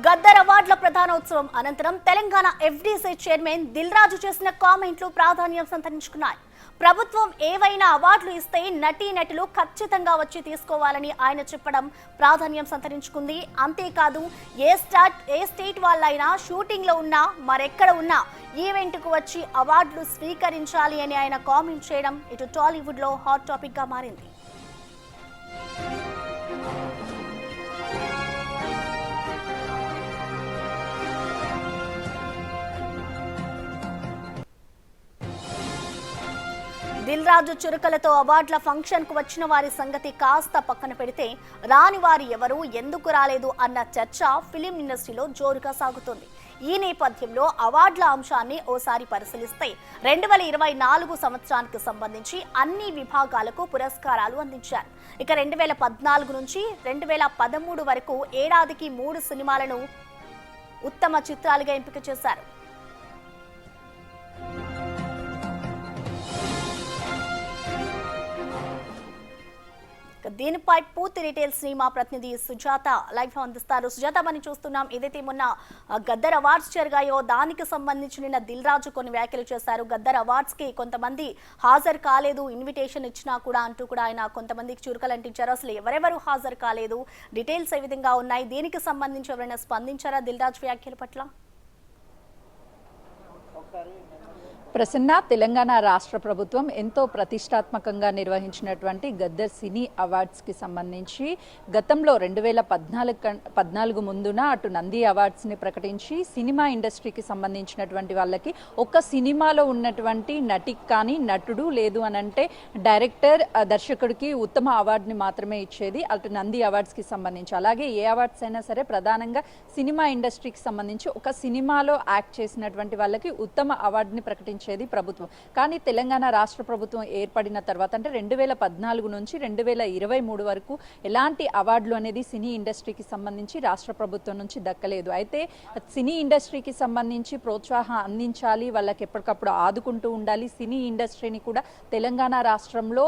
గద్దర్ అవార్డుల ప్రధానోత్సవం అనంతరం Telangana FDC chairman Dil రాజు చేసిన కామెంట్లు ప్రాధాన్యం సంతరించుకున్నాయి. ప్రభుత్వం ఏవైనా అవార్డులు ఇస్తే నటీనటులు ఖచ్చితంగా వచ్చి తీసుకోవాలని ఆయన చెప్పడం ప్రాధాన్యం సంతరించుకుంది. అంతేకాదు ఏ స్టేట్ వాళ్ళైనా షూటింగ్ లో ఉన్నా మరెక్కడ ఉన్నా ఈవెంట్కు వచ్చి అవార్డులు స్వీకరించాలి అని ఆయన కామెంట్ చేయడం ఇటు టాలీవుడ్ లో హాట్ టాపిక్ గా మారింది. దిల్ రాజు చురుకలతో అవార్డుల ఫంక్షన్ కు వచ్చిన వారి సంగతి కాస్త పక్కన పెడితే రాని వారి ఎవరు ఎందుకు రాలేదు అన్న చర్చ ఫిలిం ఇండస్ట్రీలో జోరుగా సాగుతోంది. ఈ నేపథ్యంలో అవార్డుల అంశాన్ని ఓసారి పరిశీలిస్తే 2024 సంవత్సరానికి సంబంధించి అన్ని విభాగాలకు పురస్కారాలు అందించారు. ఇక 2014 నుంచి 2013 వరకు ఏడాదికి 3 సినిమాలను ఉత్తమ చిత్రాలుగా ఎంపిక చేశారు. దీనిపై పూర్తి డీటెయిల్స్ ని మా ప్రతినిధి సుజాత లైవ్ లో అందిస్తారు. సుజాత, మనం చూస్తున్నాం ఏదైతే మొన్న గద్దర్ అవార్డ్స్ జరిగాయో దానికి సంబంధించి నిన్న దిల్ రాజు కొన్ని వ్యాఖ్యలు చేశారు. గద్దర్ అవార్డ్స్ కి కొంతమంది హాజరు కాలేదు, ఇన్విటేషన్ ఇచ్చినా కూడా అంటూ కూడా ఆయన కొంతమందికి చురుకలు అంటించారు. అసలు ఎవరెవరు హాజరు కాలేదు, డీటెయిల్స్ ఏ విధంగా ఉన్నాయి, దీనికి సంబంధించి ఎవరైనా స్పందించారా దిల్ రాజు వ్యాఖ్యల పట్ల? ప్రసన్న, తెలంగాణ రాష్ట్ర ప్రభుత్వం ఎంతో ప్రతిష్టాత్మకంగా నిర్వహించినటువంటి గద్దర్ సినీ అవార్డ్స్కి సంబంధించి గతంలో 2014 ముందున అటు నంది అవార్డ్స్ని ప్రకటించి సినిమా ఇండస్ట్రీకి సంబంధించినటువంటి వాళ్ళకి ఒక సినిమాలో ఉన్నటువంటి నటికి కానీ నటుడు లేదు అనంటే డైరెక్టర్ దర్శకుడికి ఉత్తమ అవార్డుని మాత్రమే ఇచ్చేది అటు నంది అవార్డ్స్కి సంబంధించి. అలాగే ఏ అవార్డ్స్ అయినా సరే ప్రధానంగా సినిమా ఇండస్ట్రీకి సంబంధించి ఒక సినిమాలో యాక్ట్ చేసినటువంటి వాళ్ళకి ఉత్తమ అవార్డుని ప్రకటించేది ప్రభుత్వం. కానీ తెలంగాణ రాష్ట్ర ప్రభుత్వం ఏర్పడిన తర్వాత అంటే 2014 నుంచి 2023 వరకు ఎలాంటి అవార్డులు అనేది సినీ ఇండస్ట్రీకి సంబంధించి రాష్ట్ర ప్రభుత్వం నుంచి దక్కలేదు. అయితే సినీ ఇండస్ట్రీకి సంబంధించి ప్రోత్సాహం అందించాలి, వాళ్ళకి ఎప్పటికప్పుడు ఆదుకుంటూ ఉండాలి, సినీ ఇండస్ట్రీని కూడా తెలంగాణ రాష్ట్రంలో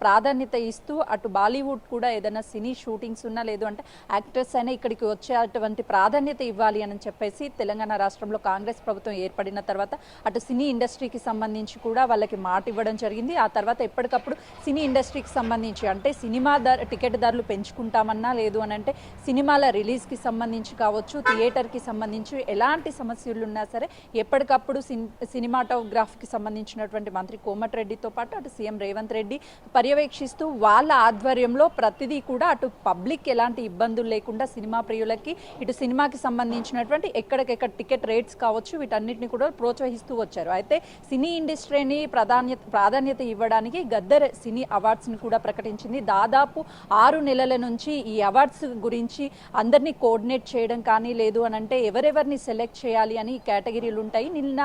ప్రాధాన్యత ఇస్తూ అటు బాలీవుడ్ కూడా ఏదైనా సినీ షూటింగ్స్ ఉన్నా లేదు అంటే యాక్టర్స్ అయినా ఇక్కడికి వచ్చేటువంటి ప్రాధాన్యత ఇవ్వాలి అని చెప్పేసి తెలంగాణ రాష్ట్రంలో కాంగ్రెస్ ప్రభుత్వం ఏర్పడిన తర్వాత అటు సినీ ఇండస్ట్రీకి సంబంధించి కూడా వాళ్ళకి మాట ఇవ్వడం జరిగింది. ఆ తర్వాత ఎప్పటికప్పుడు సినీ ఇండస్ట్రీకి సంబంధించి అంటే సినిమా టికెట్ ధరలు పెంచుకుంటామన్నా లేదు అని అంటే సినిమాల రిలీజ్కి సంబంధించి కావచ్చు, థియేటర్కి సంబంధించి ఎలాంటి సమస్యలు ఉన్నా సరే ఎప్పటికప్పుడు సినిమాటోగ్రాఫ్కి సంబంధించినటువంటి మంత్రి కోమటిరెడ్డితో పాటు అటు సీఎం రేవంత్ రెడ్డి పర్యవేక్షిస్తూ వాళ్ళ ఆధ్వర్యంలో ప్రతిదీ కూడా అటు పబ్లిక్ ఎలాంటి ఇబ్బందులు లేకుండా సినిమా ప్రియులకి ఇటు సినిమాకి సంబంధించినటువంటి ఎక్కడికెక్కడ టికెట్ రేట్స్ కావచ్చు వీటన్నిటిని కూడా ప్రోత్సహిస్తూ వచ్చారు. అయితే సినీ ఇండస్ట్రీని ప్రాధాన్యత ఇవ్వడానికి గద్దర్ సినీ అవార్డ్స్ని కూడా ప్రకటించింది. దాదాపు 6 నెలల నుంచి ఈ అవార్డ్స్ గురించి అందరినీ కోఆర్డినేట్ చేయడం కానీ లేదు అని అంటే ఎవరెవరిని సెలెక్ట్ చేయాలి అని కేటగిరీలు ఉంటాయి. నిన్న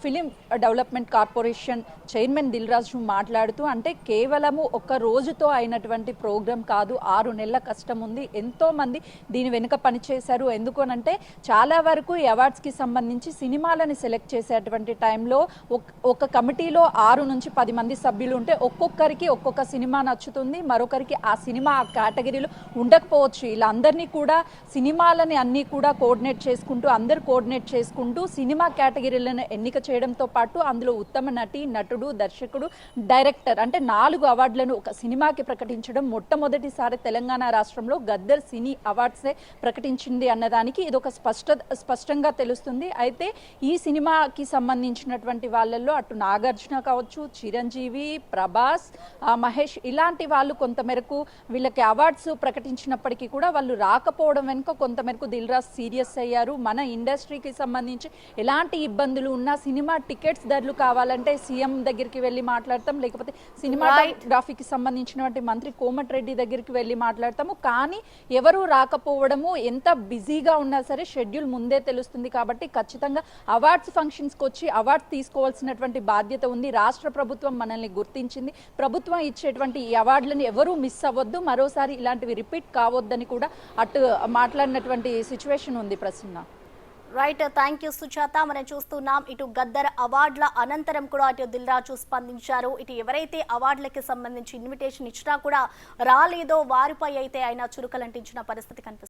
film development corporation chairman Dil Raju మాట్లాడుతూ అంటే కేవలము ఒక రోజుతో అయినటువంటి ప్రోగ్రాం కాదు, 6 నెలల కష్టం ఉంది, ఎంతో మంది దీని వెనుక పనిచేశారు. ఎందుకు అనంటే చాలా వరకు ఈ అవార్డ్స్కి సంబంధించి సినిమాలని సెలెక్ట్ చేసేటువంటి టైంలో ఒక కమిటీలో 6 నుంచి 10 మంది సభ్యులు ఉంటే ఒక్కొక్కరికి ఒక్కొక్క సినిమా నచ్చుతుంది, మరొకరికి ఆ సినిమా ఆ కేటగిరీలో ఉండకపోవచ్చు. ఇలా అందరినీ కూడా సినిమాలని అన్నీ కూడా కోఆర్డినేట్ చేసుకుంటూ సినిమా కేటగిరీలను ఎన్నిక చేయడంతో పాటు అందులో ఉత్తమ నటి, నటుడు, దర్శకుడు, డైరెక్టర్ అంటే 4 అవార్డులను ఒక సినిమాకి ప్రకటించడం మొట్టమొదటిసారి తెలంగాణ రాష్ట్రంలో గద్దర్ సినీ అవార్డ్సే ప్రకటించింది అన్నదానికి ఇది ఒక స్పష్టంగా తెలుస్తుంది. అయితే ఈ సినిమాకి సంబంధించినటువంటి వాళ్ళల్లో అటు నాగార్జున కావచ్చు, చిరంజీవి, ప్రభాస్, మహేష్ ఇలాంటి వాళ్ళు కొంతమేరకు వీళ్ళకి అవార్డ్స్ ప్రకటించినప్పటికీ కూడా వాళ్ళు రాకపోవడం వెనుక కొంతమేరకు దిల్ రాజు సీరియస్ అయ్యారు. మన ఇండస్ట్రీకి సంబంధించి ఎలాంటి ఇబ్బందులు ఉన్నా సినిమా టికెట్స్ ధరలు కావాలంటే సీఎం దగ్గరికి వెళ్ళి మాట్లాడతాం, లేకపోతే సినిమాటోగ్రఫీకి సంబంధించినటువంటి మంత్రి కోమటిరెడ్డి దగ్గరికి వెళ్ళి మాట్లాడతాము. కానీ ఎవరు రాకపోవడము ఎంత బిజీగా ఉన్నా సరే షెడ్యూల్ ముందే తెలుస్తుంది. కాబట్టి ఖచ్చితంగా అవార్డ్స్ ఫంక్షన్స్కి వచ్చి అవార్డ్స్ తీసుకోవాల్సినటువంటి బాధ్యత ఉంది. రాష్ట్ర ప్రభుత్వం మనల్ని గుర్తించింది. ప్రభుత్వం ఇచ్చేటువంటి ఈ అవార్డులను ఎవరూ మిస్ అవ్వద్దు, మరోసారి ఇలాంటివి రిపీట్ కావద్దని కూడా అటు మాట్లాడినటువంటి సిచ్యువేషన్ ఉంది. Prasanna, right, thank you Sujatha. మనం చూస్తున్నాం ఇటు గద్దర్ అవార్డుల అనంతరం కూడా అటు దిల్ రాజు స్పందించారు. ఇటు ఎవరైతే అవార్డులకి సంబంధించి ఇన్విటేషన్ ఇచ్చినా కూడా రాలేదో వారిపై అయితే ఆయన చురుకలంటించిన పరిస్థితి కనిపిస్తుంది.